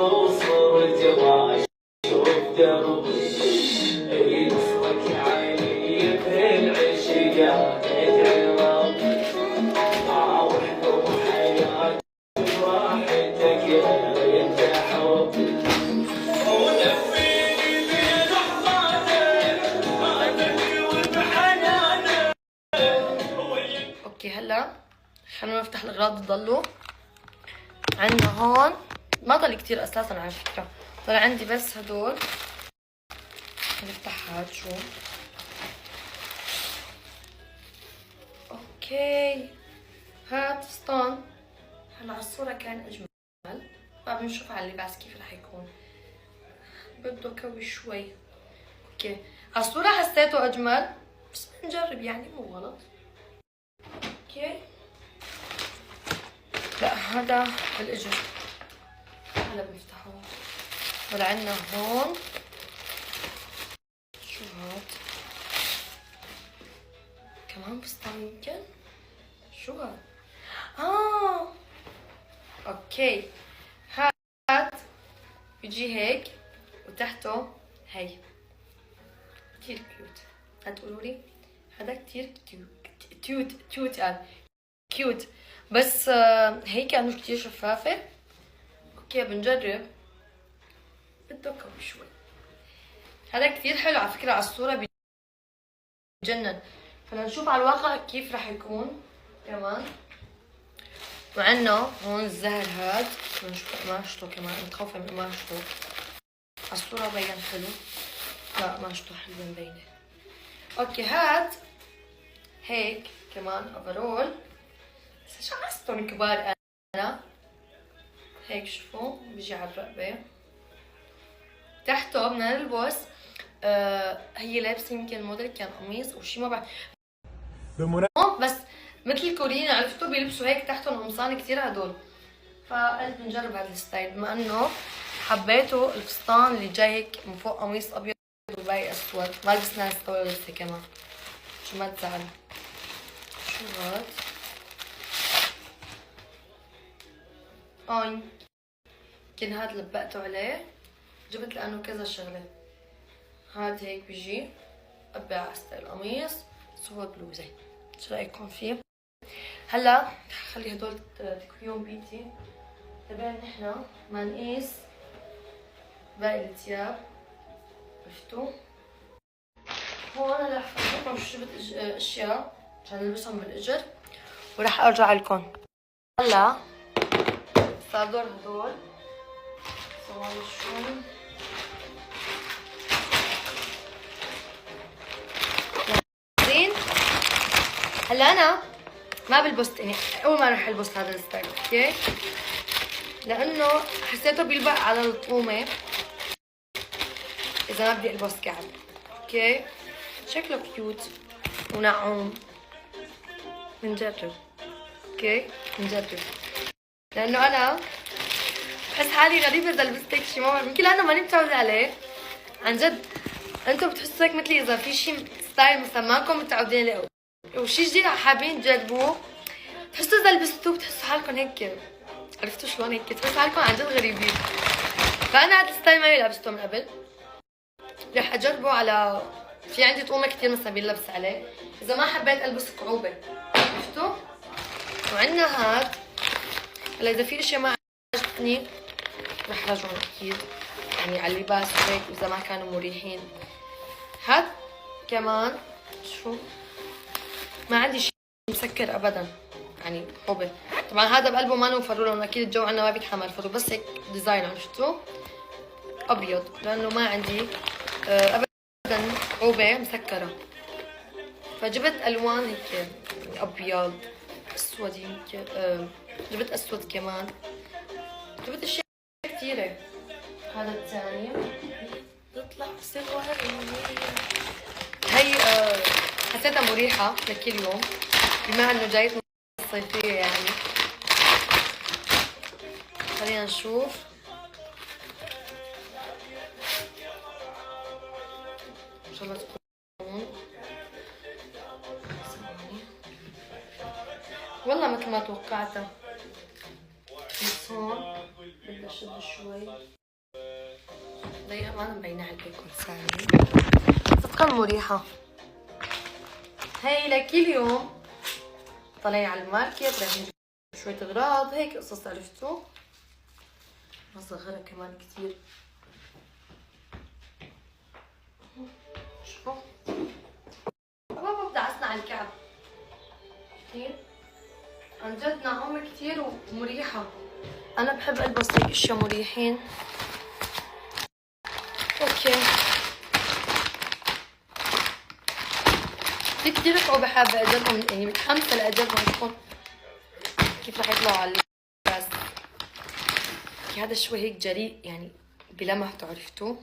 وصرت ما اشوف دربي ينصرك عيني بهالعشقات ادعي ربي عاوحكم حياتي براحتك انت حبي ودفيني بلحظاتك هاتك وبحنانك. اوكي هلا خلونا نفتح الاغراض تضلوا عندنا هون. ما ضل كتير اساسا على فكره، ضل عندي بس هدول. نفتح هاد شو. اوكي هاد فستان. هلا على الصورة كان اجمل، بقى بنشوف على اللباس كيف رح يكون. بده كوي شوي. اوكي على الصورة حسيته اجمل، بس بنجرب يعني مو غلط. اوكي لا هذا الاجر. هلا بنفتحه. ولا عندنا هون شو هاد؟ كمان فستان يمكن؟ شو هاد؟ اوكي هاد بيجي هيك وتحته هي. كتير كيوت. هتقولوا لي هذا كتير كيوت قال كيوت، بس هيك كانوا كتير شفافة. اوكي بنجرب. بده كوي شوي. هذا كتير حلو على فكرة، على الصورة بجنن. خلينا نشوف على الواقع كيف رح يكون كمان. وعنا هون الزهر هاد. خلينا نشوف قماشته كمان، متخوفة من قماشته. على الصورة بين حلو، لا قماشته حلوة مبينة. اوكي هاد هيك كمان اوفرول، بس شعستهم كبار انا. هيك شوفوا بيجي على الرقبة. تحته بدنا نلبس هي لابسه يمكن الموديل كان قميص او شي ما بعرف بس مثل الكوريين عرفتوا بيلبسوا هيك تحتهم قمصان كثير هدول. فقلت بنجرب هذا الستايل بما انه حبيته الفستان اللي جاي هيك من فوق قميص ابيض والباقي اسود. ما لبسنا الستايل لسه كمان شو ما تزعل. شو هاد؟ يمكن هاد لبقته عليه. جبت لانه كذا شغله. هاد هيك بيجي قبع على ستايل قميص سود بلوزه. شو رايكم فيه؟ هلا خلي هدول تكويهم بيتي تبعنا نحن ما نقيس باقي الثياب. عرفتوا؟ هون هلا حفظكم شو جبت اشياء عشان نلبسهم بالاجر وراح ارجع لكم. هلا صار دور هدول ثواني شوي. هلا انا ما بلبس يعني اول ما رح البس هذا الستايل. اوكي لانه حسيته بيلبق على الطومه اذا ما بدي البس كعب. اوكي شكله كيوت ونعوم. بنجرب. اوكي بنجرب لانه انا بحس حالي غريبه اذا لبست هيك شي. ما بعرف يمكن لانه ماني متعوده عليه عن جد. انتم بتحسوا هيك مثلي اذا في شي ستايل مثلا ماكم متعودين عليه وشي جديد حابين تجربوه، بتحسوا اذا لبستوه بتحسوا حالكم هيك. عرفتوا شلون هيك تحسوا حالكم عن جد غريبين. فانا هذا الستايل ما لبسته من قبل، رح اجربه على في عندي طومه كثير مثلا بيلبس عليه اذا ما حبيت البس كعوبه. عرفتوا؟ وعندنا هاد. هلا اذا في اشياء ما عجبتني رح راجعهم اكيد يعني على اللباس وهيك اذا ما كانوا مريحين. هاد كمان شو ما عندي شيء مسكر ابدا يعني حوبه. طبعا هذا بقلبه ما نوفروا لانه اكيد الجو عندنا ما بيتحمل فرو، بس هيك ديزاين عرفتوا ابيض لانه ما عندي ابدا حوبه مسكره. فجبت الوان هيك يعني ابيض اسود يمكن جبت اسود كمان. جبت اشياء كثيره. هذا الثاني تطلع صغار هي حسيتها مريحه لكل يوم بما انه جايتنا الصيفيه يعني. خلينا نشوف. ان شاء الله تكون والله مثل ما توقعتها بس هون بدي اشد شوي. ضيقة ما مبينة عليكم ثانية. صدقا مريحة. هي لكل يوم طالعين على الماركت رايحين نجيب شوية اغراض هيك قصص، عرفتوا؟ بصغرها كمان كتير. شوفوا بابا بدعسنا على الكعب كتير. عن جد ناعمة كتير ومريحة. أنا بحب ألبس هيك أشياء مريحين. أوكي في كتير صعوبة حابة أجربهم، يعني متحمسة لأجربهم شوفوا كيف رح يطلعوا على اللباس. هذا شوي هيك جريء يعني بلمحته، عرفتوا؟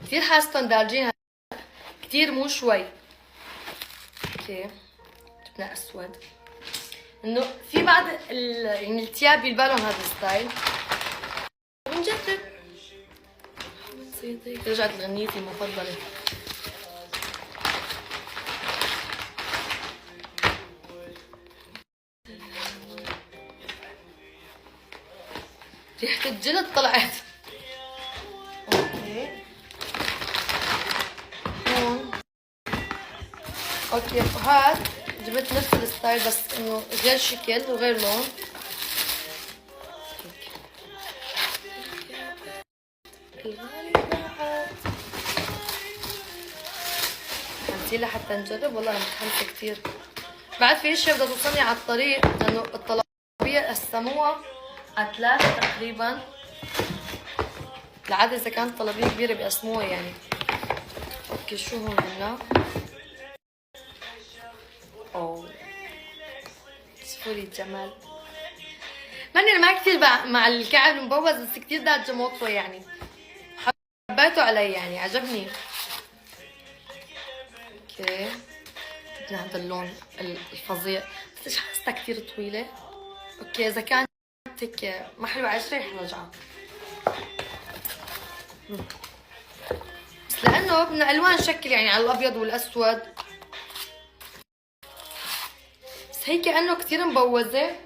كتير حاستهم دارجين كتير مو شوي. اوكي جبنا اسود. انه في بعض يعني الثياب يلبالهم هذا الستايل. بنجرب. رجعت غنيتي المفضلة. ريحة الجلد طلعت. اوكي هون اوكي وهاد جبت نفس الستايل بس انه غير شكل وغير لون. الغالي بعد حمسي لحتى نجرب. والله متحمسة كتير. بعد في اشياء بدها توصلني على الطريق لانه الطلبية قسموها على 3 تقريبا. العادة اذا كانت طلبية كبيرة بيقسموها يعني. اوكي شو هون عنا؟ اوه شوفوا لي الجمال. ماني انا ما كثير مع الكعب المبوز بس كثير دارجة موضته يعني. حبيته علي يعني عجبني. اوكي بدنا هذا اللون الفظيع بس ليش حاستها كثير طويلة. اوكي اذا كانت هيك ما حلوة 10 رح رجعها. بس لانه بدنا الوان شكل يعني على الابيض والاسود. بس هي كأنه كتير مبوزة.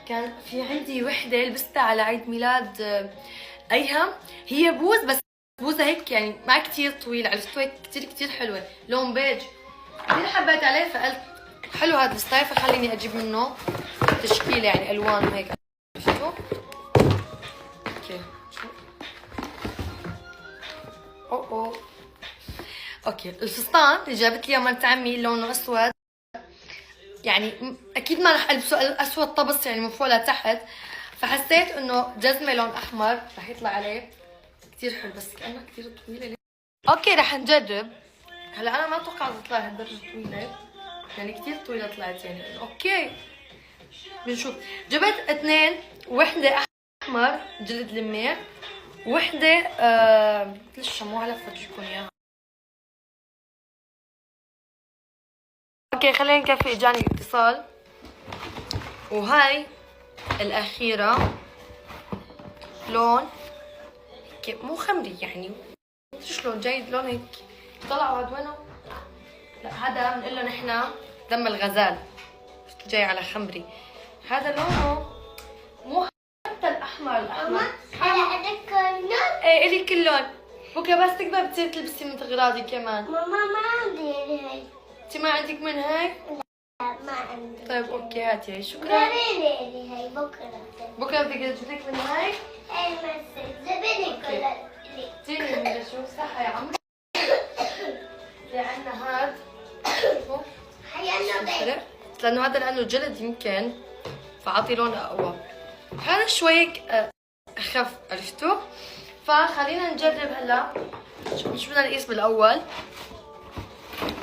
كان في عندي وحدة لبستها على عيد ميلاد ايهم. هي بوز بس بوزة هيك يعني ما كتير طويلة، عرفتوا هيك كتير حلوة لون بيج. كتير حبيت عليه فقلت حلو هذا الستايل فخليني اجيب منه تشكيلة يعني الوان وهيك، عرفتوا؟ اوكي شو اوه اوكي الفستان اللي جابت لي مرت عمي لونه اسود. يعني اكيد ما رح البسه اسود طبس يعني من فوق لتحت. فحسيت انه جزمه لون احمر رح يطلع عليه كثير حلو بس كانها كثير طويله ليه. اوكي رح نجرب. هلا انا ما اتوقع تطلع هالدرجه طويله يعني كثير طويله طلعت يعني. اوكي بنشوف. جبت 2 وحده احمر جلد لمير وحده لسه مو على فرجيكم اياها. اوكي خلينا نكفي اجاني اتصال. وهاي الاخيرة لون مو خمري يعني شلون جاي لون هيك. طلعوا هاد وينه؟ لا هذا بنقول له نحن دم الغزال جاي على خمري. هذا لونه مو حتى الاحمر. هلا اذكر لون. ايه الي كل لون. بكره بس تكبر بتصير تلبسي من اغراضي كمان. ماما ما عندي هاي. انت ما عندك من هاي؟ لا ما عندي. طيب اوكي هاتي هاي. شكرا. جربي هاي بكره. بكره بدك اجيب لك من هاي؟ اي بس جبني كلها. تيجي من شو صح يا عمري. في عنا هاد هيا لانه هذا لانه جلد يمكن فاعطي لون اقوى. هذا شوي هيك اخف، عرفتوا؟ فخلينا نجرب هلا. مش بدنا نقيس بالاول.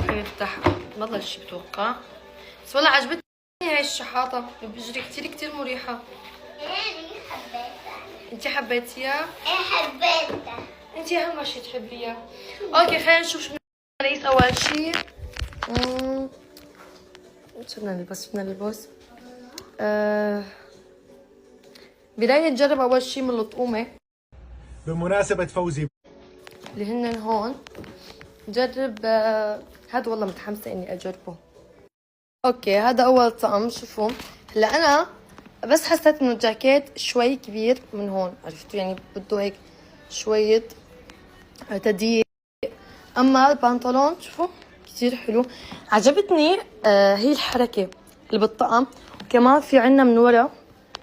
نفتح ما ضل شي بتوقع. بس والله عجبتني هاي الشحاطة بجري كتير مريحة. ايه حبيتها. انتي حبيتيها؟ ايه حبيتها. انتي اهم شي تحبيها. اوكي خلينا نشوف شو بدنا نقيس اول شي. شو بدنا نلبس؟ بداية نجرب اول شي من الطقومة بمناسبة فوزي اللي هن هون. نجرب هذا والله متحمسة اني اجربه. اوكي هذا اول طقم. شوفوا هلا انا بس حسيت انه الجاكيت شوي كبير من هون، عرفتوا يعني بده هيك شوية تضييق. اما البنطلون شوفوا كتير حلو، عجبتني. هي الحركة اللي بالطقم، وكمان في عنا من ورا.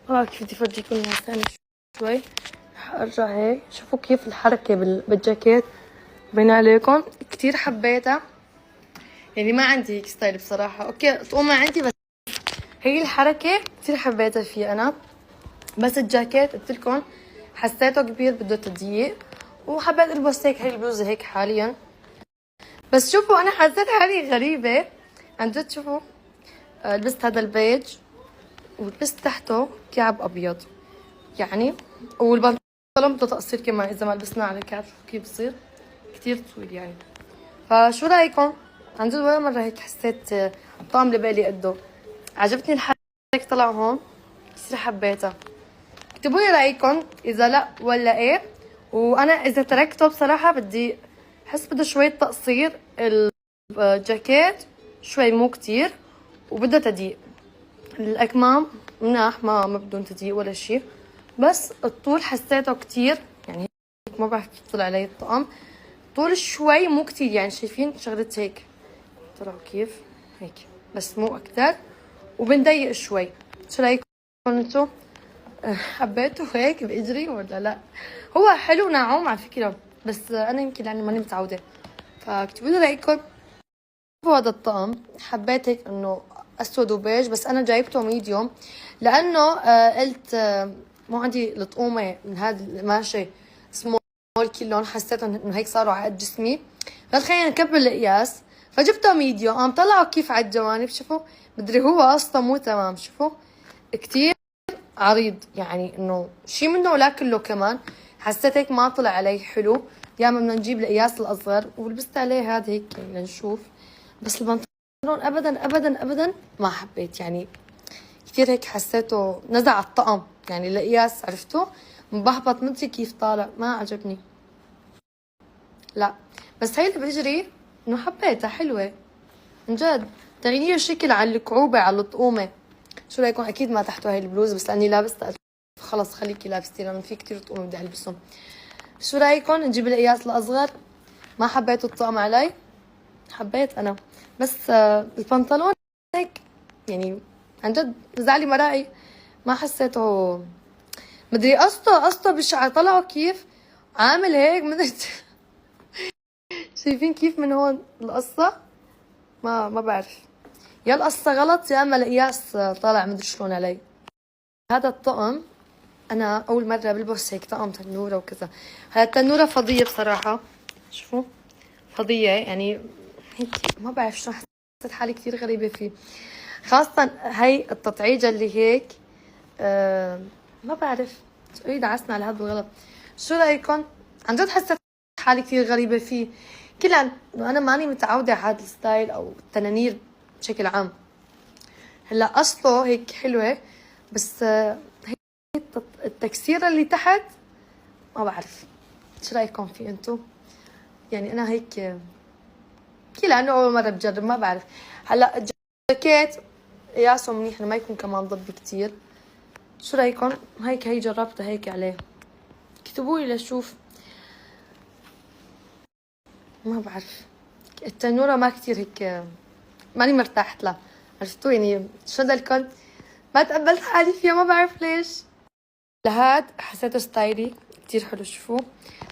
كيف بدي افرجيكم اياها، استنى شوي رح ارجع هيك. شوفوا كيف الحركة بالجاكيت بين عليكم، كتير حبيتها. يعني ما عندي هيك ستايل بصراحة. اوكي طقومة عندي، بس هي الحركة كتير حبيتها فيه انا. بس الجاكيت قلتلكن حسيته كبير بده تضييق، وحبيت البس هيك هي البلوزة هيك حاليا. بس شوفوا انا حسيت حالي غريبة عن جد. شوفوا لبست هذا البيج ولبست تحته كعب ابيض يعني، والبنطلون بده تقصير كمان اذا ما لبسنا على كعب. شوفوا كيف بصير كتير طويل يعني. فشو رايكم؟ عن جد ولا مرة هيك حسيت طعم اللي بالي قده. عجبتني الحركة طلع هون، كتير حبيتها. اكتبوا لي رايكم اذا لا ولا ايه. وانا اذا تركته بصراحه بدي احس بده شويه تقصير الجاكيت، شوي مو كتير، وبده تضييق. الاكمام مناح ما بدهم تضييق ولا شيء، بس الطول حسيته كتير يعني هيك. ما بعرف كيف طلع علي الطقم، طول شوي مو كتير يعني. شايفين شغلت هيك طلعوا كيف هيك، بس مو اكتر، وبنضيق شوي. شو رايكم انتو؟ حبيته هيك باجري ولا لا؟ هو حلو ناعم على فكره، بس انا يمكن لاني ماني متعوده. فاكتبوا لي رايكم. هذا الطقم حبيت هيك انه اسود وبيج، بس انا جايبته ميديوم لانه قلت مو عندي الطقومه من هذا الماشي سمول كلهم. حسيت انه هيك صاروا على قد جسمي، قلت خلينا نكبر القياس، فجبته ميديوم. قام طلعوا كيف على الجوانب. شوفوا بدري هو اصلا مو تمام. شوفوا كتير عريض يعني، انه شي منه ولا كله كمان. حسيت هيك ما طلع علي حلو. ياما بدنا نجيب القياس الاصغر، ولبست عليه هذا هيك لنشوف. بس البنطلون ابدا ابدا ابدا ما حبيت يعني. كثير هيك حسيته نزع الطقم يعني القياس، عرفتوا مبهبط مدري كيف طالع، ما عجبني لا. بس هي اللي بجري انه حبيتها حلوه عن جد. تغيير شكل على الكعوبه على الطقومه. شو رايكم؟ اكيد ما تحته هاي البلوز، بس لاني لابستها خلص خليكي لابستي، لانه في كتير طقوم بدي البسهم. شو رايكم نجيب القياس الاصغر؟ ما حبيتوا الطقم علي؟ حبيت انا، بس البنطلون هيك يعني عن جد زعلي مرائي. ما حسيته مدري قصته بالشعر طلعوا كيف عامل هيك مدري شايفين كيف من هون القصة؟ ما بعرف، يا القصة غلط يا اما القياس طالع مدري شلون علي. هذا الطقم انا اول مرة بلبس هيك طقم تنورة وكذا. هاي التنورة فضية بصراحة. شوفوا فضية يعني هيك، ما بعرف شلون حسيت حالي كتير غريبة فيه، خاصة هاي التطعيجة اللي هيك. ما بعرف ايه دعسنا على هذا الغلط. شو رأيكم؟ عن جد حسيت حالي كتير غريبة فيه كلها، انه انا ماني متعودة على هذا الستايل او التنانير بشكل عام. هلا اصله هيك حلوة، بس هيك التكسيرة اللي تحت ما بعرف. شو رأيكم فيه انتو؟ يعني انا هيك لانه اول مرة بجرب ما بعرف. هلا الجاكيت قياسه منيح ما يكون كمان ضبي كتير. شو رايكم؟ هيك هي جربتها هيك عليه، اكتبوا لي لشوف. ما بعرف التنورة ما كتير هيك ماني مرتاحت لها، عرفتوا يعني شو الكل ما تقبلت حالي فيها ما بعرف ليش. لهاد حسيته ستايلي كتير حلو. شوفوا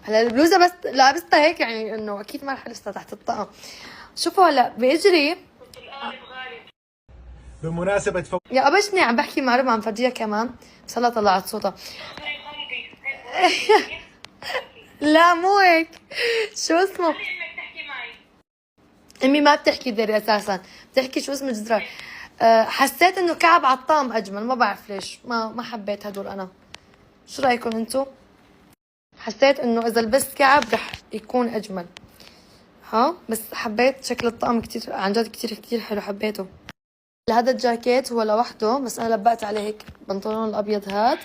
هلا البلوزة بس لابستها هيك يعني انه اكيد ما رح البسها تحت الطقم. شوفوا هلا باجري بمناسبة يا ابشني عم بحكي مع ربع عم فرجيها كمان، بس هلا طلعت صوتها. لا مو هيك، شو اسمه؟ امي ما بتحكي دري اساسا، بتحكي شو اسمه جدران. حسيت انه كعب على الطقم اجمل، ما بعرف ليش ما حبيت هدول انا. شو رايكم انتو؟ حسيت انه اذا لبست كعب رح يكون اجمل. بس حبيت شكل الطقم كتير عن جد كتير كتير حلو حبيته. هذا الجاكيت هو لوحده، بس انا لبقت عليه هيك بنطلون الابيض هاد،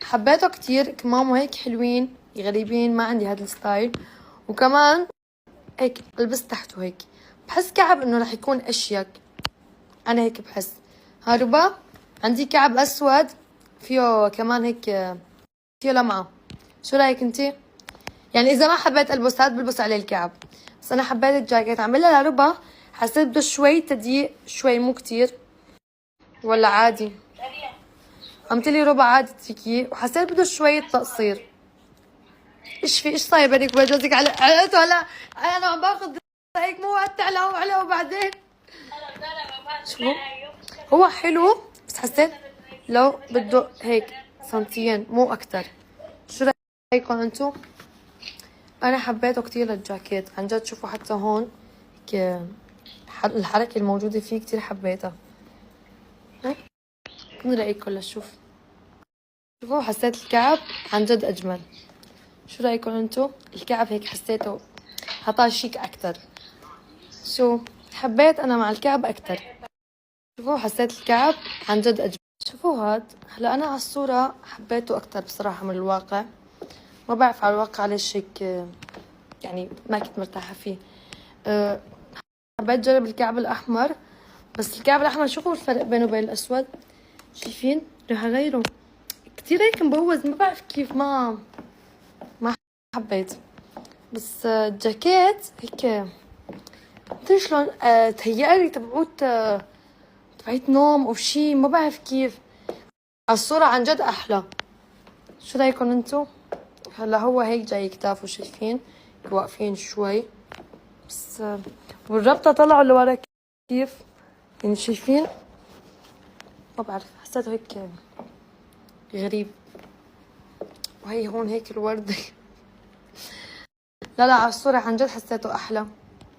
حبيته كتير. كمامه هيك حلوين غريبين، ما عندي هذا الستايل. وكمان هيك لبست تحته هيك، بحس كعب انه رح يكون اشيك انا هيك بحس. ها ربا عندي كعب اسود فيه كمان هيك فيه لمعة، شو رايك انتي؟ يعني اذا ما حبيت البس هاد بلبس عليه الكعب، بس انا حبيت الجاكيت عملها لربا، حسيت بده شوي تضييق شوي مو كتير ولا عادي؟ عملتلي ربع عادي تريكي وحسيت بده شوية تقصير. ايش في ايش صاير بينك وبين جوزك علقته هلا؟ انا عم باخذ هيك مو وقت على وبعدين شو هو حلو، بس حسيت لو بده هيك سنتين مو اكتر. شو رايكم انتو؟ انا حبيته كتير للجاكيت عن جد. شوفوا حتى هون هيك الحركة الموجودة فيه كتير حبيتها. هيك شو رايكم لشوف؟ شوفوا حسيت الكعب عن جد اجمل. شو رايكم انتو؟ الكعب هيك حسيته عطاه شيك اكتر. شو حبيت انا مع الكعب اكتر. شوفوا حسيت الكعب عن جد اجمل. شوفوا هاد هلا انا على الصورة حبيته اكتر بصراحة من الواقع. ما بعرف على الواقع ليش هيك يعني ما كنت مرتاحة فيه. حبيت جرب الكعب الاحمر، بس الكعب الاحمر شوفوا الفرق بينه وبين الاسود. شايفين؟ رح اغيره كتير هيك مبوز، ما بعرف كيف ما حبيت. بس الجاكيت هيك مدري شلون تهيألي تبعت نوم او شي، ما بعرف كيف. على الصورة عن جد احلى. شو رايكم انتو؟ هلا هو هيك جاي كتافه شايفين واقفين شوي، بس والربطة طلعوا لورا كيف يعني شايفين؟ ما بعرف حسيته هيك غريب. وهي هون هيك الوردة لا على الصورة عن جد حسيته أحلى،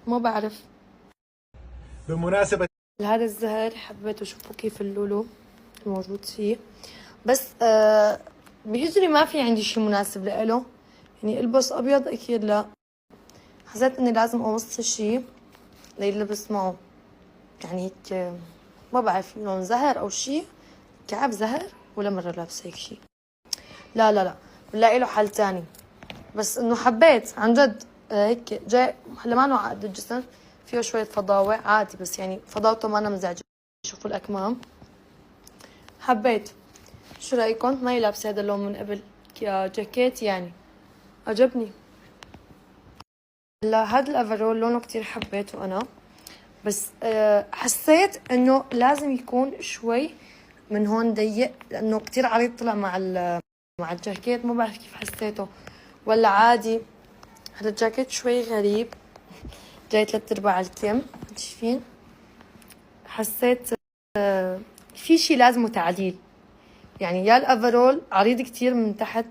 ما بعرف. بمناسبة هذا الزهر حبيته. شوفوا كيف اللولو الموجود فيه، بس بيجري ما في عندي شي مناسب لإله. يعني البس أبيض أكيد لا، حسيت إني لازم أوصي شي ليلبس معه. يعني هيك ما بعرف لون زهر أو شي، كعب زهر ولا مرة لابسة هيك شي. لا بنلاقي له حل تاني. بس انه حبيت عن جد هيك جاي هلا ما على قد الجسم، فيه شوية فضاوة عادي، بس يعني فضاوته ما أنا مزعجة. شوفوا الأكمام حبيت. شو رأيكم؟ ماني لابسة هذا اللون من قبل جاكيت يعني عجبني. هلا هذا الأفرول لونه كتير حبيته أنا، بس حسيت إنه لازم يكون شوي من هون ضيق، لأنه كتير عريض طلع مع الجاكيت. ما بعرف كيف حسيته ولا عادي. هذا الجاكيت شوي غريب، جاي 3/4 الكم. شايفين؟ حسيت في شي لازمه تعديل. يعني يا الافرول عريض كتير من تحت،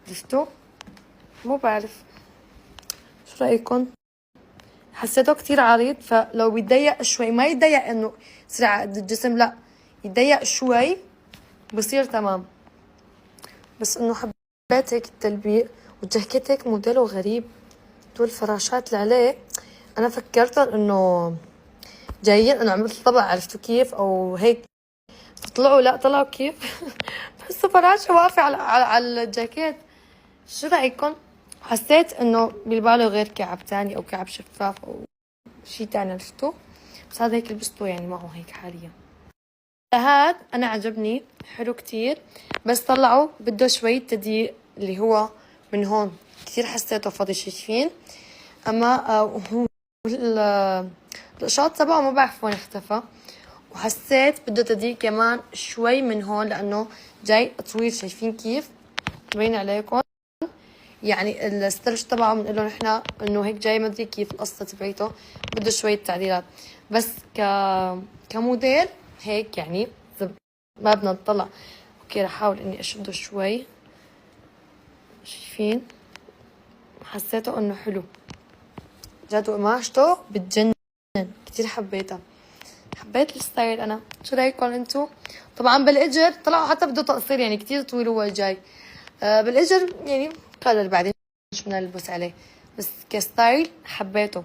عرفتوا؟ مو بعرف شو رأيكم؟ حسيته كتير عريض، فلو بيتضيق شوي، ما يتضيق انه يصير على قد الجسم، لا يتضيق شوي بصير تمام. بس انه حبيت هيك التلبيق، والجاكيت هيك موديله غريب. دول الفراشات اللي عليه انا فكرتهم انه جايين انه عملت طبع، عرفتوا كيف؟ او هيك طلعوا، لا طلعوا كيف بس فراشة واقفة على الجاكيت. شو رأيكم؟ حسيت انه بالباله غير كعب تاني او كعب شفاف او شي تاني، عرفتوا؟ بس هذا هيك لبسته يعني معه هيك حاليا. هاد انا عجبني حلو كتير، بس طلعوا بده شوية تضييق اللي هو من هون كتير حسيته فاضي. شايفين؟ اما القشاط تبعه ما بعرف وين اختفى. وحسيت بده تضييق كمان شوي من هون لانه جاي طويل. شايفين كيف؟ بين عليكم يعني السترش تبعه بنقول له نحن انه هيك جاي ما ادري كيف القصه تبعته، بده شويه تعديلات. بس كموديل هيك يعني ما بدنا نطلع. اوكي رح احاول اني اشده شوي. شايفين؟ حسيته انه حلو جد، وقماشته بتجنن كتير حبيتها. حبيت الستايل انا. شو رايكم انتو؟ طبعا بالاجر طلعوا حتى بده تقصير، يعني كتير طويل هو جاي. بالاجر يعني قرر بعدين شو بدنا نلبس عليه، بس كستايل حبيته.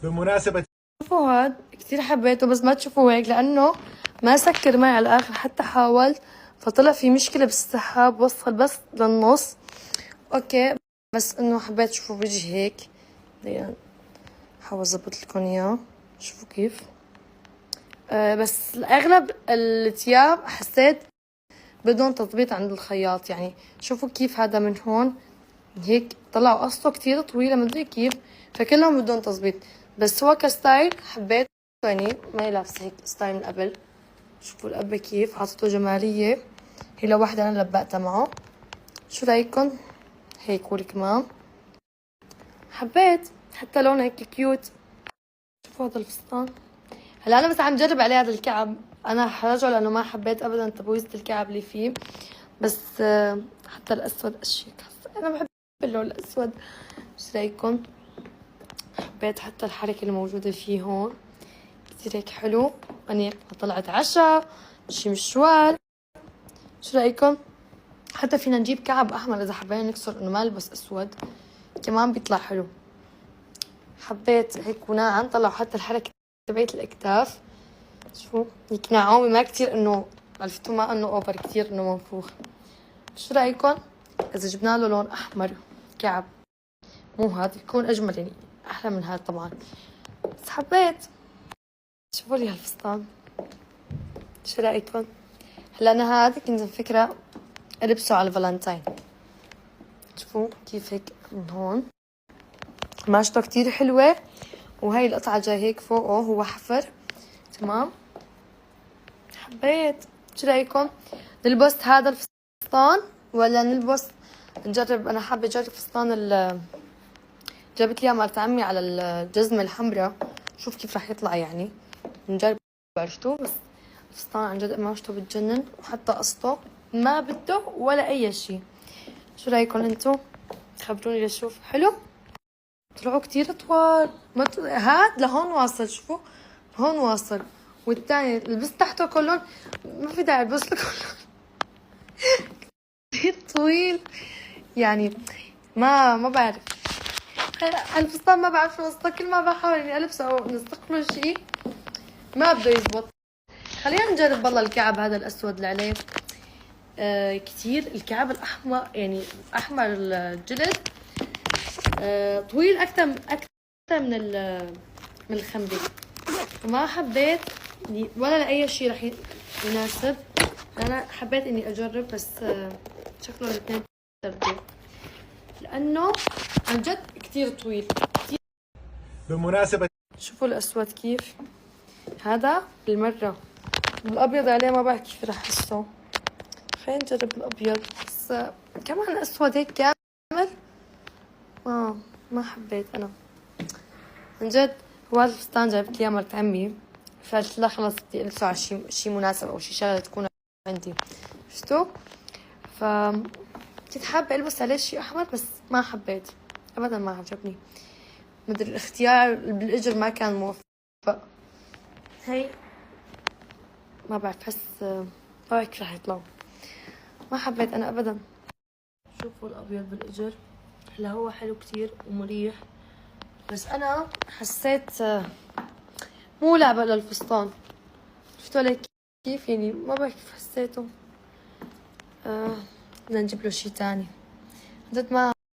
بمناسبة شوفوا هاد كتير حبيته، بس ما تشوفوا هيك لانه ما سكر معي على الاخر. حتى حاولت فطلع في مشكلة بالسحاب، وصل بس للنص. اوكي بس انه حبيت. شوفوا بيجي هيك، حاول اظبط لكم اياه. شوفوا كيف بس اغلب الثياب حسيت بدون تظبيط عند الخياط. يعني شوفوا كيف هذا من هون هيك طلع قصته كتير طويلة مدري كيف، فكلهم بدون تظبيط. بس هو كستايل حبيت، يعني ما لابسة هيك ستايل من قبل. شوفوا القبة كيف عطته جمالية، هي لو واحدة انا لبقتها معه. شو رايكم؟ هيك هو كمان حبيت، حتى لونه هيك كيوت. شوفوا هذا الفستان. هلا انا بس عم جرب عليه هذا الكعب، انا حرجعه لانه ما حبيت ابدا تبويزة الكعب اللي فيه. بس حتى الاسود اشيك، انا بحب اللون الاسود. ايش رايكم؟ حبيت حتى الحركة اللي موجودة فيه هون كتير هيك حلو. اني طلعت عشا شي مشوار. شو رايكم؟ حتى فينا نجيب كعب احمر اذا حبينا نكسر انه ما نلبس اسود، كمان بيطلع حلو. حبيت هيك وناعم، طلعوا حتى الحركة تبعت الاكتاف. شوفوا هيك ناعومة ما كتير انه عرفتوا، ما انه اوفر كتير انه منفوخ. شو رايكم اذا جبنا له لون احمر كعب؟ مو هذا يكون اجمل، يعني احلى من هذا طبعا، بس حبيت. شوفوا لي هالفستان، شو رايكم؟ هلا انا هذا كنت مفكرة البسه على الفالنتين. شوفوا كيف هيك من هون قماشته كتير حلوة، وهي القطعة جاي هيك فوقه هو حفر تمام. حبيت. شو رايكم؟ نلبس هذا الفستان ولا نلبس نجرب؟ انا حابة اجرب فستان جابت لي مرت عمي على الجزمة الحمراء، شوف كيف راح يطلع. يعني نجرب، عرفتوا؟ بس الفستان عن جد قماشته بتجنن، وحتى قصته ما بده ولا اي شيء. شو رايكم انتو؟ خبروني لشوف. حلو؟ طلعوا كتير طوال. هاد لهون واصل، شوفوا هون واصل، والتاني لبست تحته كلهم، ما في داعي البس له كلهم كتير طويل. يعني ما بعرف الفستان، ما بعرف شو قصته. كل ما بحاول اني البسه او نستقله شيء ما بده يزبط. خلينا نجرب والله الكعب هذا الاسود اللي عليه. كتير الكعب الاحمر، يعني احمر الجلد طويل اكثر من الخمري، وما حبيت ولا لاي شيء رح يناسب. انا حبيت اني اجرب، بس شكله الاثنين ترتيب لانه عن جد كتير طويل كتير. بمناسبة شوفوا الاسود كيف هذا بالمره، الابيض عليه ما بعرف كيف رح احسه. خلينا نجرب الابيض، بس كمان الاسود هيك كامل ما حبيت انا عن جد. هو هذا الفستان جابت لي مرت عمي، فقلت لها خلص بدي البسه على شي مناسب او شي شغله تكون عندي، شفتوا؟ ف كنت حابه البس عليه شي احمر، بس ما حبيت ابدا، ما عجبني. مدري الاختيار بالاجر ما كان موفق. هي ما بعرف، بحس ما بعرف كيف رح يطلعوا، ما حبيت انا ابدا. شوفوا الابيض بالاجر، هلا هو حلو كتير ومريح، بس انا حسيت مو لعبة للفستان. شفتوا عليه كيف؟ يعني ما بعرف كيف حسيته. بدنا نجيب له شي تاني، جد ما